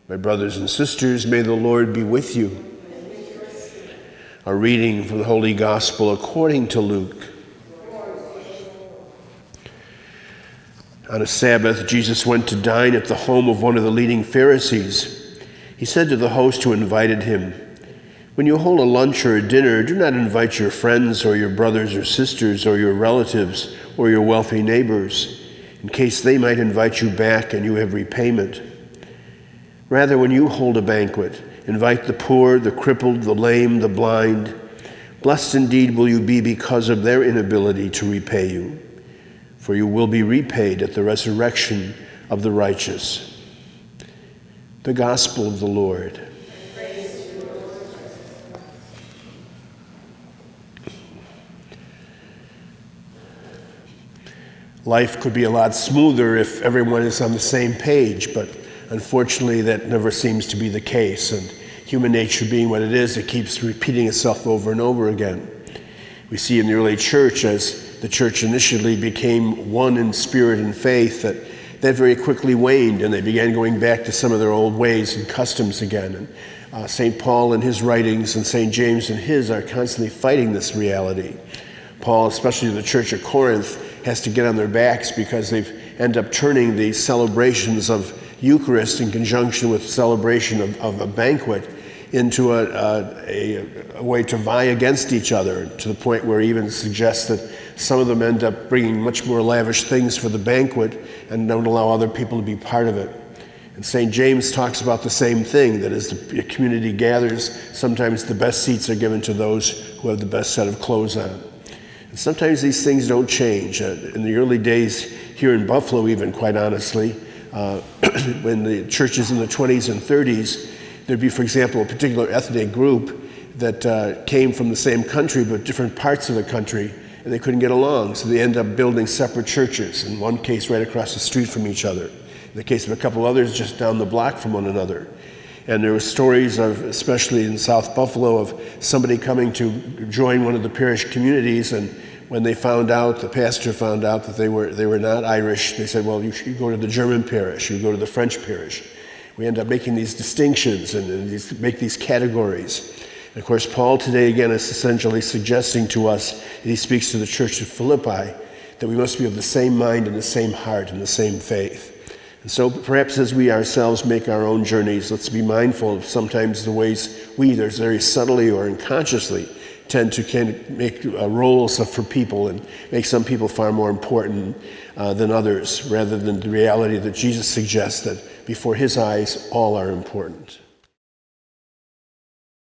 My brothers and sisters, may the Lord be with you. A reading from the Holy Gospel according to Luke. On a Sabbath, Jesus went to dine at the home of one of the leading Pharisees. He said to the host who invited him, "When you hold a lunch or a dinner, do not invite your friends or your brothers or sisters or your relatives or your wealthy neighbors, in case they might invite you back and you have repayment. Rather, when you hold a banquet, invite the poor, the crippled, the lame, the blind. Blessed indeed will you be because of their inability to repay you, for you will be repaid at the resurrection of the righteous." The Gospel of the Lord. Life could be a lot smoother if everyone is on the same page, but unfortunately that never seems to be the case. And human nature being what it is, it keeps repeating itself over and over again. We see in the early church, as the church initially became one in spirit and faith, that very quickly waned, and they began going back to some of their old ways and customs again. And St. Paul in his writings and St. James in his are constantly fighting this reality. Paul, especially the church at Corinth, has to get on their backs because they end up turning the celebrations of Eucharist in conjunction with celebration of a banquet into a way to vie against each other, to the point where he even suggests that some of them end up bringing much more lavish things for the banquet and don't allow other people to be part of it. And St. James talks about the same thing, that as the community gathers, sometimes the best seats are given to those who have the best set of clothes on. And sometimes these things don't change. In the early days here in Buffalo, even quite honestly, when the churches in the 20s and 30s, there'd be, for example, a particular ethnic group that came from the same country but different parts of the country, and they couldn't get along, so they end up building separate churches, in one case right across the street from each other, in the case of a couple others just down the block from one another. And there were stories of, especially in South Buffalo, of somebody coming to join one of the parish communities, and when they found out, the pastor found out that they were not Irish, they said, well, you should go to the German parish, you go to the French parish. We end up making these distinctions and make these categories. And of course, Paul today again is essentially suggesting to us, and he speaks to the church of Philippi, that we must be of the same mind and the same heart and the same faith. And so perhaps as we ourselves make our own journeys, let's be mindful of sometimes the ways we either very subtly or unconsciously tend to kind of make roles for people and make some people far more important than others, rather than the reality that Jesus suggests that before his eyes, all are important.